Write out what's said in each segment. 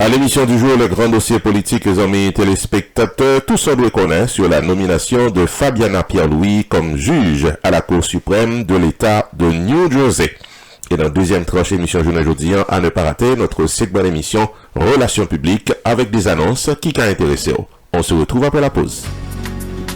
À l'émission du jour, le grand dossier politique, les amis téléspectateurs, tout semble connaître sur la nomination de Fabiana Pierre-Louis comme juge à la Cour suprême de l'État de New Jersey. Et dans la deuxième tranche émission journée aujourd'hui, à ne pas rater notre segment d'émission Relations publiques avec des annonces qui ont intéressé. On se retrouve après la pause.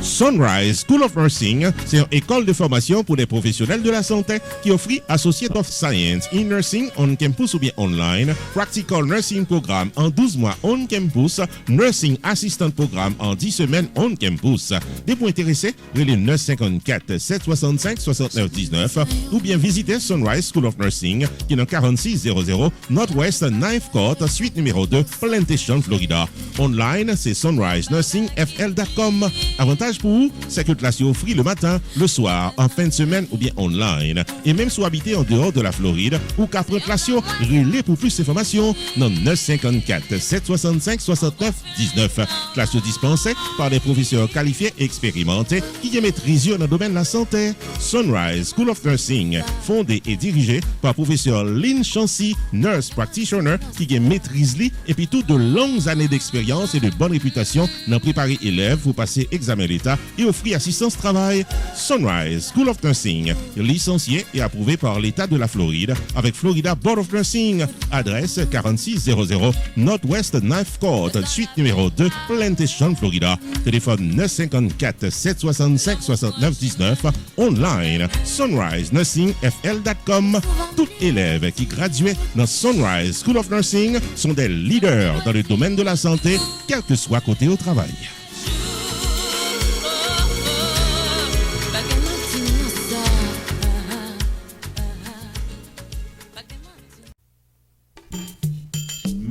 Sunrise School of Nursing, c'est une école de formation pour les professionnels de la santé qui offre Associate of Science in Nursing on campus ou bien online, Practical Nursing Programme en 12 mois on campus, Nursing Assistant Programme en 10 semaines on campus. Des points intéressés, relais 954 765 69 19 ou bien visitez Sunrise School of Nursing qui est dans 4600 Northwest 9th Court, suite numéro 2, Plantation, Florida. Online, c'est sunrisenursingfl.com. Avantage pour vous, c'est que classe est offerte le matin, le soir, en fin de semaine ou bien online. Et même si vous habitez en dehors de la Floride ou 4 classes, relais pour plus d'informations dans 954 765 69 19. Classe dispensée par des professeurs qualifiés et expérimentés qui maîtrisent dans le domaine de la santé. Sunrise School of Nursing, fondé et dirigé par professeur Lynn Chancy, nurse practitioner qui maîtrise et puis toutes de longues années d'expérience et de bonne réputation dans préparer élèves pour passer examen l'État et offrir assistance travail. Sunrise School of Nursing, licencié et approuvé par l'État de la Floride avec Florida Board of Nursing. Adresse 4600 Northwest 9th Court, suite numéro 2, Plantation, Florida. Téléphone 954 765 69 19. Online, sunrisenursingfl.com. Tout élève qui graduait dans Sunrise School of Nursing sont des leaders dans le domaine de la santé, quel que soit côté au travail.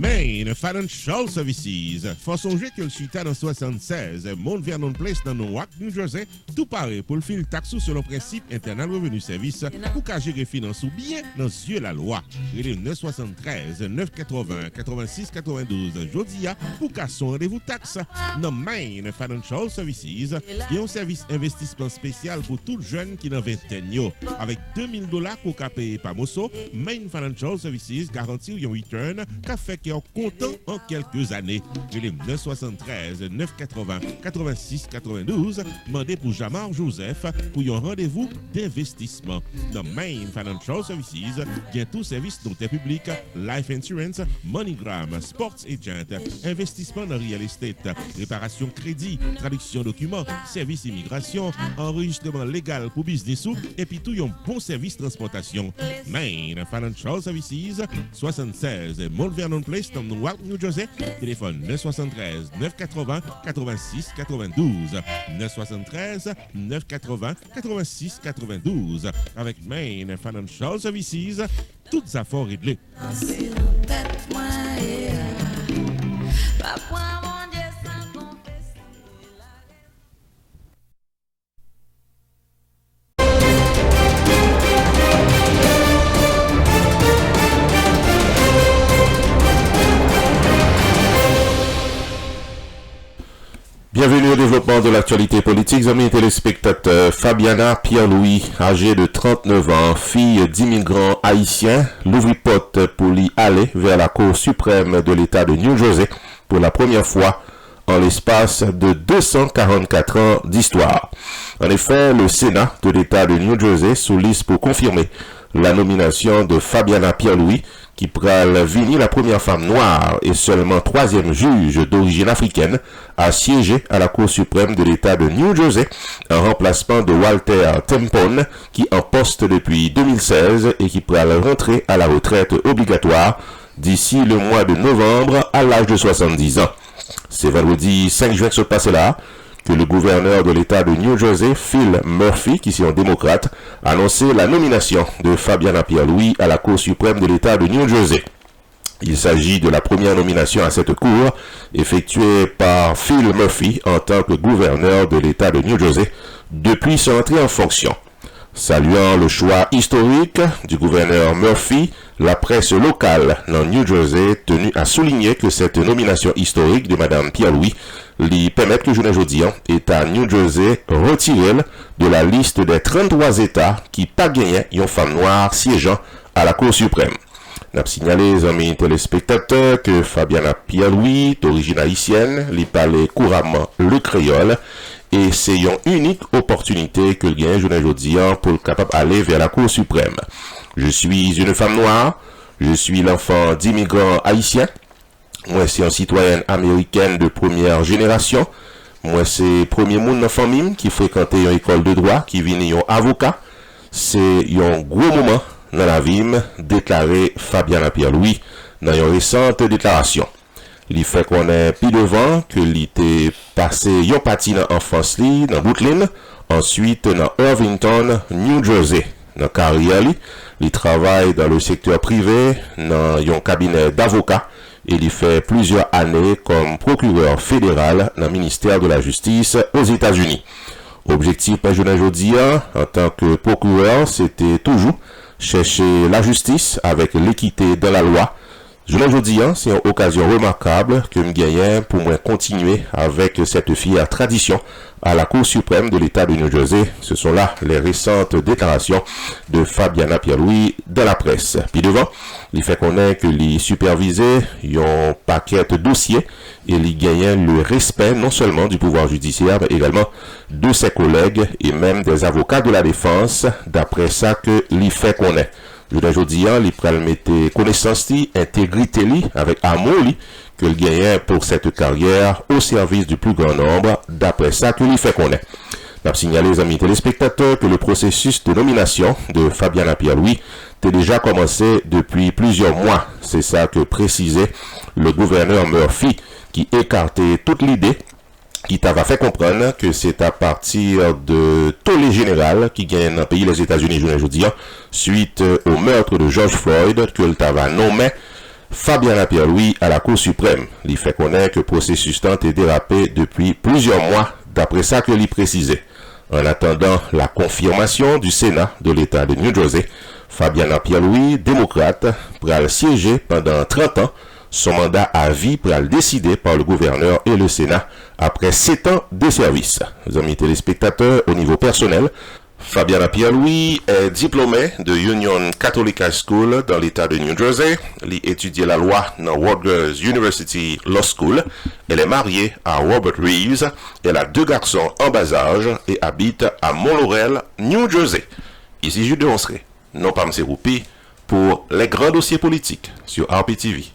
Main Financial Services. Faut songer que le suite dans 76, Mount Vernon Place dans Newark, New Jersey, tout paraît pour le fil taxe sur le principe Internal Revenue Service pour qu'à gérer finance ou bien dans yeux la loi. Il est 973 980 86 92 Jodia pour qu'à son rendez-vous taxe. Dans Main Financial Services, il y a un service investissement spécial pour tout jeune qui n'a 20 ans. Avec $2000 pour qu'à payer par Mosso, Main Financial Services garantit un return qu'a fait qu'il est content en quelques années. Il est 973 980 86 92. Mandé pour Jamar Joseph pour un rendez-vous d'investissement. Dans Main Financial Services, il y a tout service d'intérêt public, life insurance, MoneyGram, sports agent, investissement dans real estate, réparation crédit, traduction documents, service immigration, enregistrement légal pour business et puis tout un bon service transportation. Main Financial Services, 76 Mount Vernon Place, dans Newark, New Jersey. Téléphone 973 980 86 92. 973 980 86 92. Avec Main Financial Services, toutes affaires réglées. Bienvenue au développement de l'actualité politique, amis téléspectateurs. Fabiana Pierre-Louis, âgée de 39 ans, fille d'immigrants haïtiens, l'ouvrit porte pour l'y aller vers la Cour suprême de l'État de New Jersey pour la première fois en l'espace de 244 ans d'histoire. En effet, le Sénat de l'État de New Jersey sollicite pour confirmer la nomination de Fabiana Pierre-Louis, qui pral venir la première femme noire et seulement troisième juge d'origine africaine à siéger à la Cour suprême de l'État de New Jersey, en remplacement de Walter Tempone, qui en poste depuis 2016 et qui pral rentrer à la retraite obligatoire d'ici le mois de novembre à l'âge de 70 ans. C'est vendredi 5 juin que se passe là que le gouverneur de l'État de New Jersey, Phil Murphy, qui est un démocrate, a annoncé la nomination de Fabiana Pierre-Louis à la Cour suprême de l'État de New Jersey. Il s'agit de la première nomination à cette cour effectuée par Phil Murphy en tant que gouverneur de l'État de New Jersey depuis son entrée en fonction. Saluant le choix historique du gouverneur Murphy, la presse locale dans New Jersey tenue à souligner que cette nomination historique de Mme Pierre-Louis lui permet que le journée aujourd'hui est à New Jersey retiré de la liste des 33 États qui pas gagné une femme noire siégeant à la Cour suprême. N'a signalé les amis téléspectateurs que Fabiana Pierre-Louis, d'origine haïtienne, lui parlait couramment le créole et c'est une unique opportunité que le gagne aujourd'hui pour le capable d'aller vers la Cour suprême. Je suis une femme noire, je suis l'enfant d'immigrants haïtiens, moi c'est une citoyenne américaine de première génération, moi c'est premier monde dans la famille qui fréquentait une école de droit, qui vient un avocat, c'est un gros moment dans la vie, déclaré Fabiana Pierre-Louis dans une récente déclaration. Il fait qu'on est plus devant que il était passé yon parti dans enfance li dans Brooklyn, ensuite dans Irvington, New Jersey. Dans carrière il travaille dans le secteur privé dans un cabinet d'avocat et il fait plusieurs années comme procureur fédéral dans le ministère de la Justice aux États-Unis. Objectif aujourd'hui en tant que procureur, c'était toujours chercher la justice avec l'équité de la loi. Aujourd'hui, c'est une occasion remarquable que me gagne pour moi continuer avec cette fière tradition à la Cour suprême de l'État de New Jersey. Ce sont là les récentes déclarations de Fabiana Pierre-Louis dans la presse. Puis devant, il fait connaître que les supervisés un paquet de dossiers et il gagne le respect non seulement du pouvoir judiciaire mais également de ses collègues et même des avocats de la défense d'après ça que il fait connaître. Aujourd'hui, il pral mettre connaissance intégrité avec amour que le gagne pour cette carrière au service du plus grand nombre d'après ça que il fait connaître. N'a signalé les amis téléspectateurs que le processus de nomination de Fabiana Pierre-Louis a déjà commencé depuis plusieurs mois. C'est ça que précisait le gouverneur Murphy qui écartait toute l'idée qui t'avait fait comprendre que c'est à partir de tollé général qui gagne dans le pays les États-Unis aujourd'hui suite au meurtre de George Floyd que le t'avait nommé Fabiana Pierre-Louis à la Cour suprême. Il fait connaître que le processus a dérapé depuis plusieurs mois d'après ça que l'y précisait. En attendant la confirmation du Sénat de l'État de New Jersey, Fabiana Pierre-Louis, démocrate, pourra siéger pendant 30 ans. Son mandat à vie pourra le décider par le gouverneur et le Sénat après 7 ans de service. Les amis téléspectateurs, au niveau personnel, Fabiana Pierre-Louis est diplômée de Union Catholic High School dans l'État de New Jersey. Elle étudie la loi dans Rutgers University Law School. Elle est mariée à Robert Reeves. Elle a 2 garçons en bas âge et habite à Mont-Laurel, New Jersey. Ici Jules de Onseret, non pas M. Roupi, pour les grands dossiers politiques sur RPTV.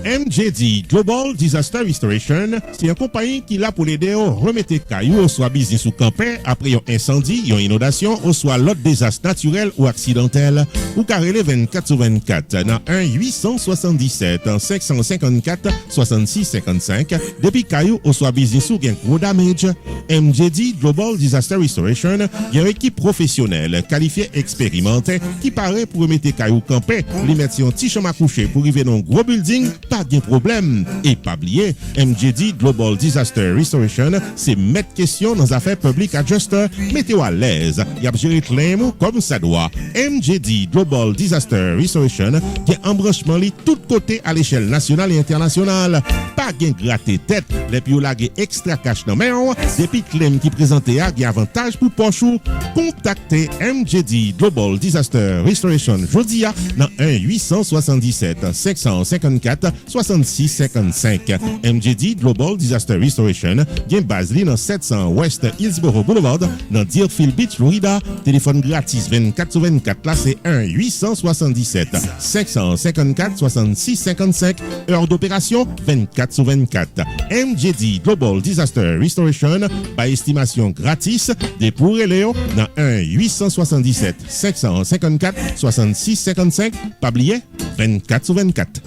MJD Global Disaster Restoration, c'est une compagnie qui l'a pour l'aider à remettre cailloux, soit business ou campé après un incendie, une inondation, ou soit l'autre désastre naturel ou accidentel, ou carré 24/24 dans 1-877-554-6655, depuis cailloux, ou soit business ou gain gros damage. MJD Global Disaster Restoration, il y a une équipe professionnelle, qualifiée, expérimentée, qui paraît pour remettre cailloux campé, les mettre sur un petit chambre à coucher pour arriver dans un gros building, pas de problème. Et pas oublier, MJD Global Disaster Restoration, c'est mettre question dans affaires publiques adjuster, mettez-vous à l'aise. Y a géré claim comme ça doit. MJD Global Disaster Restoration, qui est embranchement li tout côté à l'échelle nationale et internationale. Pas gain gratter tête, les puis la extra cash dans main, depuis claim qui présenté à avantage pour pochou. Contactez MJD Global Disaster Restoration Jodia dans 1-877-554-6655. MJD Global Disaster Restoration, bien basé dans 700 West Hillsborough Boulevard, dans Deerfield Beach, Florida. Téléphone gratis 24/24, là c'est 1-877-554-6655. Heure d'opération 24/24. MJD Global Disaster Restoration, par estimation gratis, des pour Léo dans 1-877-554-6655. Pas oublier 24/24.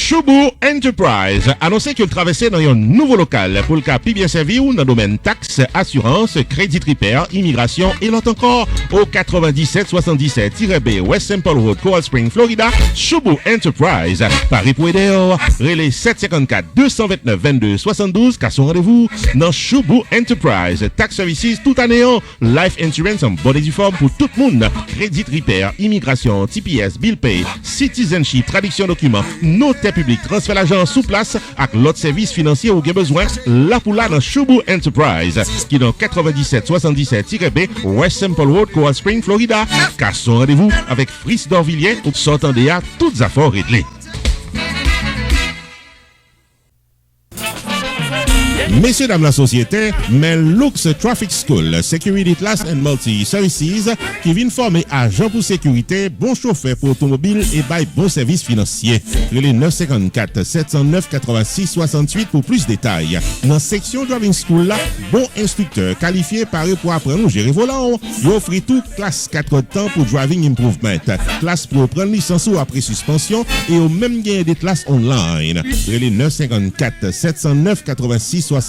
Choubou Enterprise annoncé que le traversé dans un nouveau local pour le cas plus bien servi ou dans le domaine taxes, assurance, crédit repair, immigration et l'autre encore au 9777-B West Temple Road, Coral Spring, Florida. Choubou Enterprise, Paris pour aider, relais 754-229-22-72, car son rendez-vous dans Choubou Enterprise. Tax Services tout année, life insurance en bonne et due forme pour tout le monde, crédit repair, immigration, TPS, bill pay, citizenship, traduction documents, notaire public, transfert l'argent sous place avec l'autre service financier ou bien besoin, là pour là dans Choubou Enterprise, qui est dans 9777-B West Temple Road, Coral Spring, Florida. Car son rendez-vous avec Fris d'Orvilliers, sortant des toutes affaires réglées. Messieurs, dames, la société, mais Lux Traffic School, Security Class and Multi Services, qui vient former agents pour sécurité, bon chauffeur pour automobile et bail bon service financier. Les 954-709-86-68 pour plus de détails. Dans section Driving School, là, bon instructeur qualifié paré pour apprendre ou gérer volant. Il offre tout classe 4 temps pour Driving Improvement, classe pour prendre licence ou après suspension et au même gain des classes online. Les 954-709-86-68.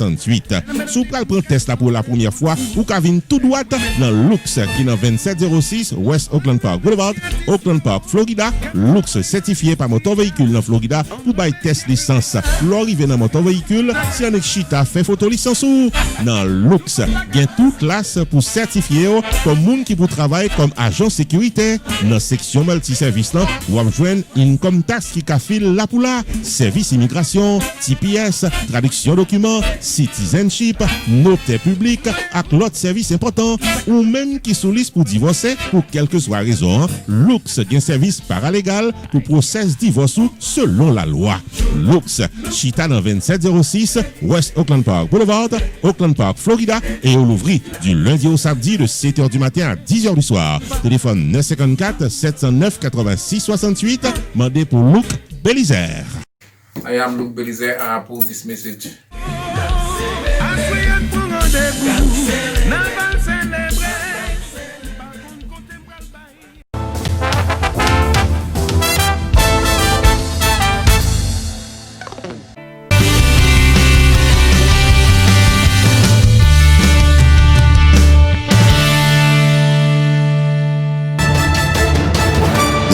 Sous pral prend test là pour la première fois ou kavine tout droit dans Lux qui dans 2706 West Oakland Park Boulevard, Oakland Park, Florida. Lux certifié par moteur véhicule dans Florida pour bail test licence. L'arrivée dans moteur véhicule, si on est chita fait photo licence ou dans Lux, gain toute classe pour certifier comme monde qui pour travailler comme agent sécurité. Dans section multi-service là, ou joindre income tax qui kafil la pour la, service immigration, TPS, traduction documents, citizenship, notaire public, avec l'autre service important, ou même qui sous liste pour divorcer, pour quelle que soit raison, Lux gain service paralégal pour process divorce selon la loi. Lux, chita dans 2706 West Oakland Park Boulevard, Oakland Park, Florida, et on l'ouvre du lundi au samedi de 7h du matin à 10h du soir. Téléphone 954-709-86-68, mandé pour Luc Belizer. I am Luke Belizer. I approve this message.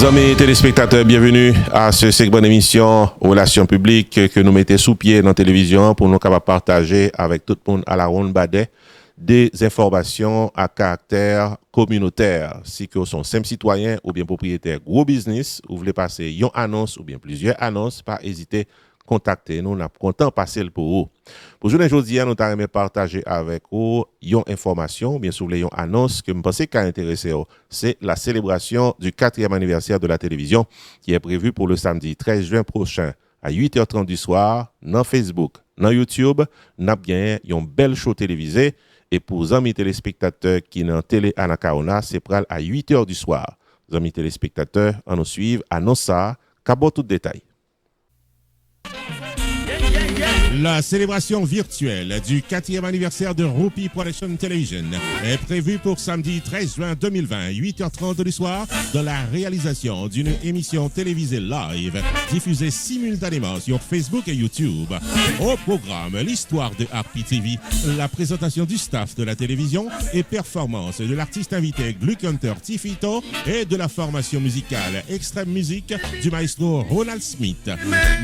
Amis téléspectateurs, bienvenue à ce segment d'émission Relations publiques que nous mettons sous pied dans la télévision pour nous capables partager avec tout le monde à la ronde badet des informations à caractère communautaire. Si que sont simples citoyens ou bien propriétaires gros business, ou voulez passer une annonce ou bien plusieurs annonces, pas hésiter contacter nous, on a content passer le pour vous. Pour aujourd'hui, nous allons partager avec vous une information, bien sûr, une annonce que je pense qu'à intéresser, c'est la célébration du 4e anniversaire de la télévision qui est prévue pour le samedi 13 juin prochain à 8h30 du soir dans Facebook, dans YouTube. Nous avons bien une belle show télévisée et pour les amis téléspectateurs qui sont en télé à Nakaona, c'est pral à 8h du soir. Les amis téléspectateurs, on nous suivre, annonce ça, cabot tout détail. La célébration virtuelle du 4e anniversaire de Rupi Production Television est prévue pour samedi 13 juin 2020, 8h30 du soir, dans la réalisation d'une émission télévisée live diffusée simultanément sur Facebook et YouTube. Au programme, l'histoire de Harpy TV, la présentation du staff de la télévision et performance de l'artiste invité Gluck Hunter Tifito et de la formation musicale Extreme Music du maestro Ronald Smith.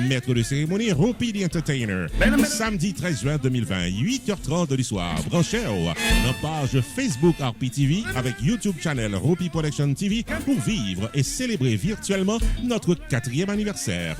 Maître de cérémonie, Rupi the Entertainer. Samedi 13 juin 2020, 8h30 du soir, branchez dans page Facebook Harpy TV avec YouTube channel Rupi Production TV pour vivre et célébrer virtuellement notre 4e anniversaire.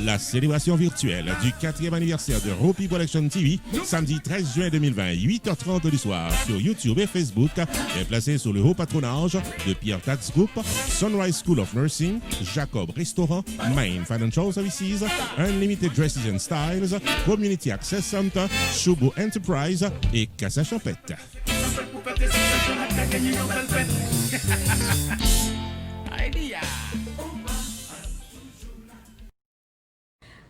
La célébration virtuelle du 4e anniversaire de Rupi Production TV, samedi 13 juin 2020, 8h30 du soir sur YouTube et Facebook, est placée sous le haut patronage de Pierre Tax Group, Sunrise School of Nursing, Jacob Restaurant, Main Financial Services, Unlimited Dresses and Styles, Community Access Center, Choubou Enterprise et Casa Champette.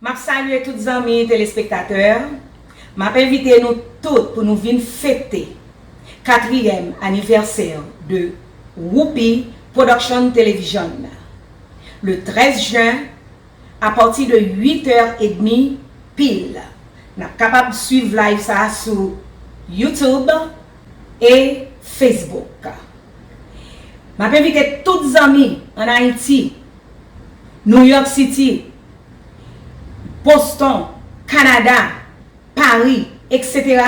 Je salue tous les amis téléspectateurs. Je invite nous tous pour nous venir fêter le 4e anniversaire de Rupi Production Television. Le 13 juin à partir de 8h30 pile. Nous sommes capables de suivre live ça sur YouTube et Facebook. Je vais inviter tous les amis en Haïti, New York City, Boston, Canada, Paris, etc.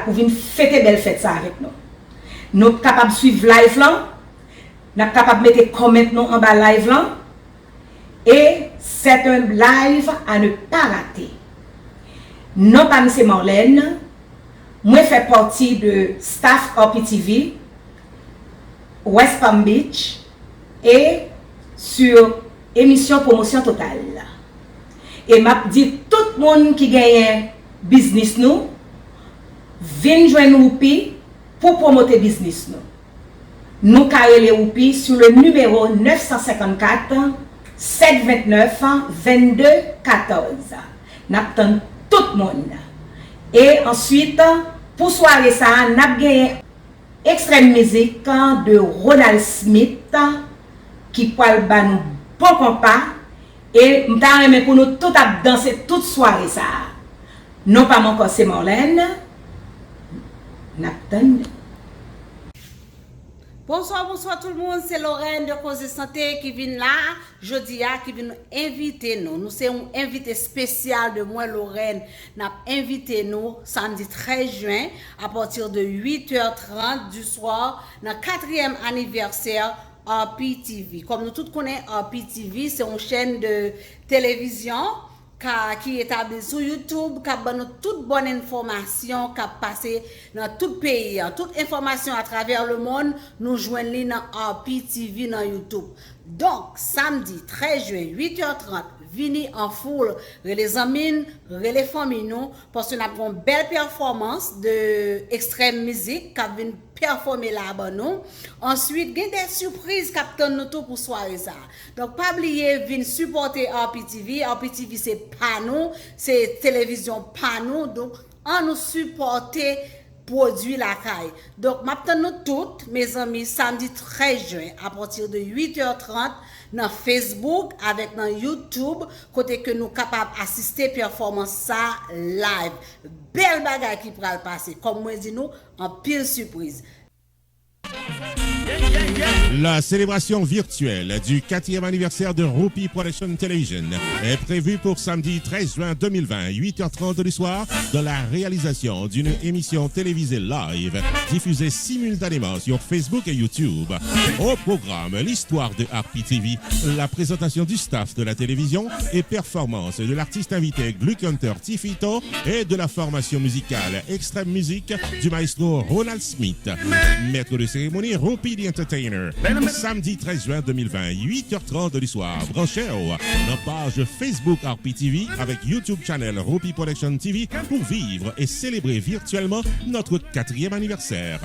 pour venir fêter belle fête ça avec nous. Nous sommes capables de suivre live là, nous sommes capables de mettre comment en bas live là, et c'est un live à ne pas rater. Non pas M. Marlène, moi je fais partie de staff RPTV, West Palm Beach et sur émission Promotion Totale. Et m'a dit tout le monde qui gagne business nous, viens joindre Whoopi pour promouvoir business nous. Nous carré les Whoopi sur le numéro 954 729 22 14. N'attend tout le monde. Et ensuite, pour soirée ça, n'a gagné extrême musique de Ronald Smith qui parle ba nous bon compas et m'ta pour nous tout à danser toute soirée ça. Non pas mon corps c'est Marlène. N'attend. Bonsoir tout le monde, c'est Lorraine de Cause de Santé qui vient là, jeudi qui vient nous inviter nous. Nous sommes un invité spécial de moi Lorraine. Nous avons invité nous samedi 13 juin à partir de 8h30 du soir dans le 4e anniversaire RPTV. Comme nous tous connaissons RPTV, c'est une chaîne de télévision qui est établi sur YouTube, qui a toute bonne information qui a passé dans tout le pays. Toute information à travers le monde, nous joignons dans RPTV dans YouTube. Donc, samedi 13 juin, 8h30, venez en foule, les amis, les familles, parce que nous avons une belle performance de extrême musique qui vient performer là-bas. Ensuite, il y a des surprises qui attendent nous tout pour soirée ça. Donc, pas oublier, venez supporter RPTV. RPTV, c'est pas nous, c'est télévision pas nous. Donc, on nous supporter produit la caille. Donc, maintenant, nous toutes, mes amis, samedi 13 juin, à partir de 8h30, dans Facebook, avec dans YouTube, côté que nous capables d'assister performance ça live. Belle bagaille qui pourra le passer. Comme moi dis nous, en pile surprise. La célébration virtuelle du 4e anniversaire de Whoopi Production Television est prévue pour samedi 13 juin 2020, 8h30 du soir, dans la réalisation d'une émission télévisée live diffusée simultanément sur Facebook et YouTube. Au programme, l'histoire de RPTV, la présentation du staff de la télévision et performance de l'artiste invité Gluck Hunter Tifito et de la formation musicale Extreme Music du maestro Ronald Smith. Maître de cérémonie Whoopi the Entertainer. Samedi 13 juin 2020, 8h30 du soir, branchez dans page Facebook RPTV avec YouTube channel Whoopi Production TV pour vivre et célébrer virtuellement notre 4e anniversaire.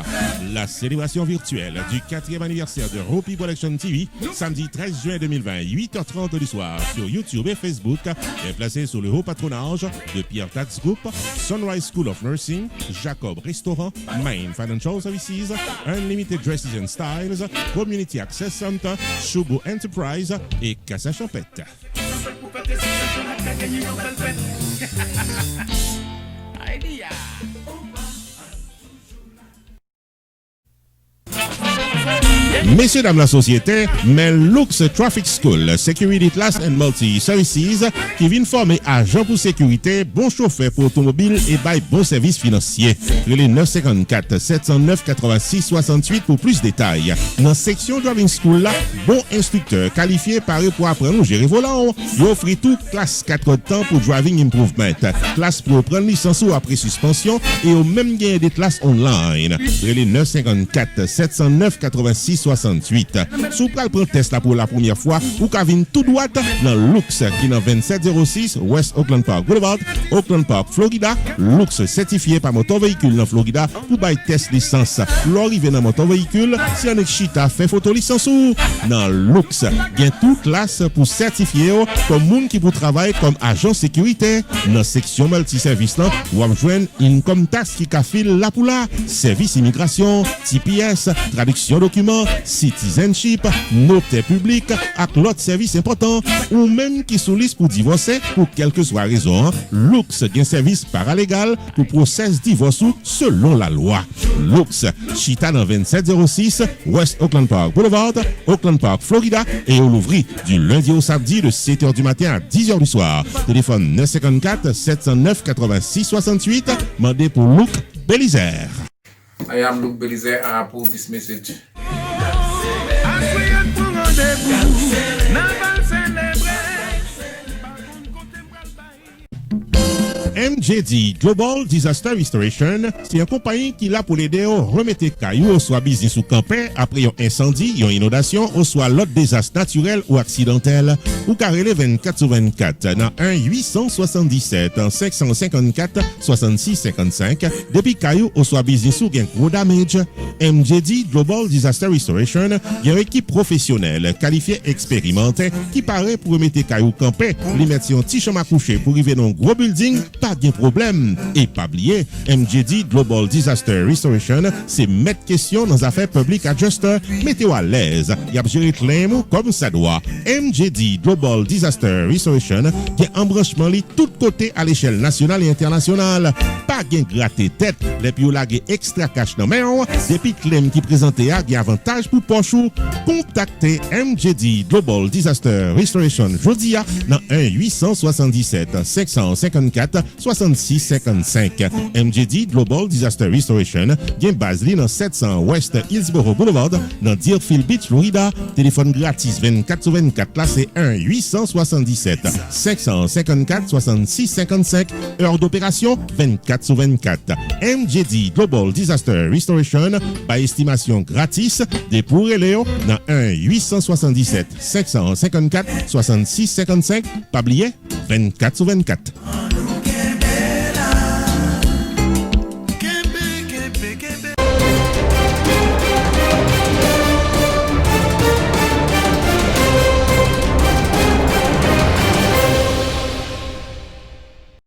La célébration virtuelle du 4e anniversaire de Whoopi Production TV, samedi 13 juin 2020, 8h30 du soir sur YouTube et Facebook, est placée sous le haut patronage de Pierre Tax Group, Sunrise School of Nursing, Jacob Restaurant, Main Financial Services, Unlimited Dresses and Styles, Community Access Center, Shubo Enterprise et Casa Champette. Messieurs, dames, la société, mais Lux Traffic School, Security Class and Multi-Services, qui vient former agents pour sécurité, bon chauffeur pour automobile et bail bon service financier. Les 954 709 86 68 pour plus de détails. Dans section Driving School, là, bon instructeur qualifié par eux pour apprendre à gérer volant. Il offre tout classe 4 temps pour Driving Improvement, classe pour prendre licence ou après suspension et au même gain des classes online. Les 954 709 86 68. Sous pral prend test là pour la première fois ou kavine tout droit dans Lux qui dans 2706 West Oakland Park Boulevard, Oakland Park, Florida. Lux certifié par moteur véhicule dans Florida pour bail test licence. L'arrivée dans moteur véhicule, si on est chita fait photo licence ou dans Lux, gain toute classe pour certifier comme monde qui pour travailler comme agent sécurité. Dans section multi-service là, ou am joindre income tax qui ka file là pour là, service immigration, TPS, traduction documents, citizenship, notaire public, ak l'autre service important, ou même qui sous liste pour divorcer, pour quelle que soit raison, Lux gen service paralégal pour process divorce selon la loi. Lux, chita dans 2706 West Oakland Park Boulevard, Oakland Park, Florida, et on l'ouvre du lundi au samedi de 7h du matin à 10h du soir. Téléphone 954 709 86 68, mandé pour Luc Belizer. I am Luke Belize. I approve this message. MJD Global Disaster Restoration, c'est une compagnie qui l'a pour l'aider à remettre cailloux, soit business ou campé après un incendie, une inondation, ou soit l'autre désastre naturel ou accidentel, ou carré 24/24 dans 1-877 554 66 55 depuis caillou ou soit business ou gain gros damage. MJD Global Disaster Restoration, il y a une équipe professionnelle qualifiée expérimentée qui paraît pour remettre cailloux campé, les mettre sur un petit chambre à coucher pour arriver dans un gros building. Pas de problème. Et pas oublier, MJD Global Disaster Restoration, c'est mettre question dans affaires publiques adjuster, mettez-vous à l'aise. Y a géré claim comme ça doit. MJD Global Disaster Restoration, qui est embranchement li tout côté à l'échelle nationale et internationale. Pas gain gratter tête, les puis la extra cash dans main, depuis claim qui présenté à avantage pour pochou. Contactez MJD Global Disaster Restoration Jodia dans 1-877 554 66 55. MJD Global Disaster Restoration, gen base li dans 700 West Hillsborough Boulevard dans Deerfield Beach, Florida. Téléphone gratis 24/24 là c'est 1-877 554 66 55. Heure d'opération 24/24. MJD Global Disaster Restoration, par estimation gratis des pour Léo dans 1-877 554 66 55. Pas oublier 24/24.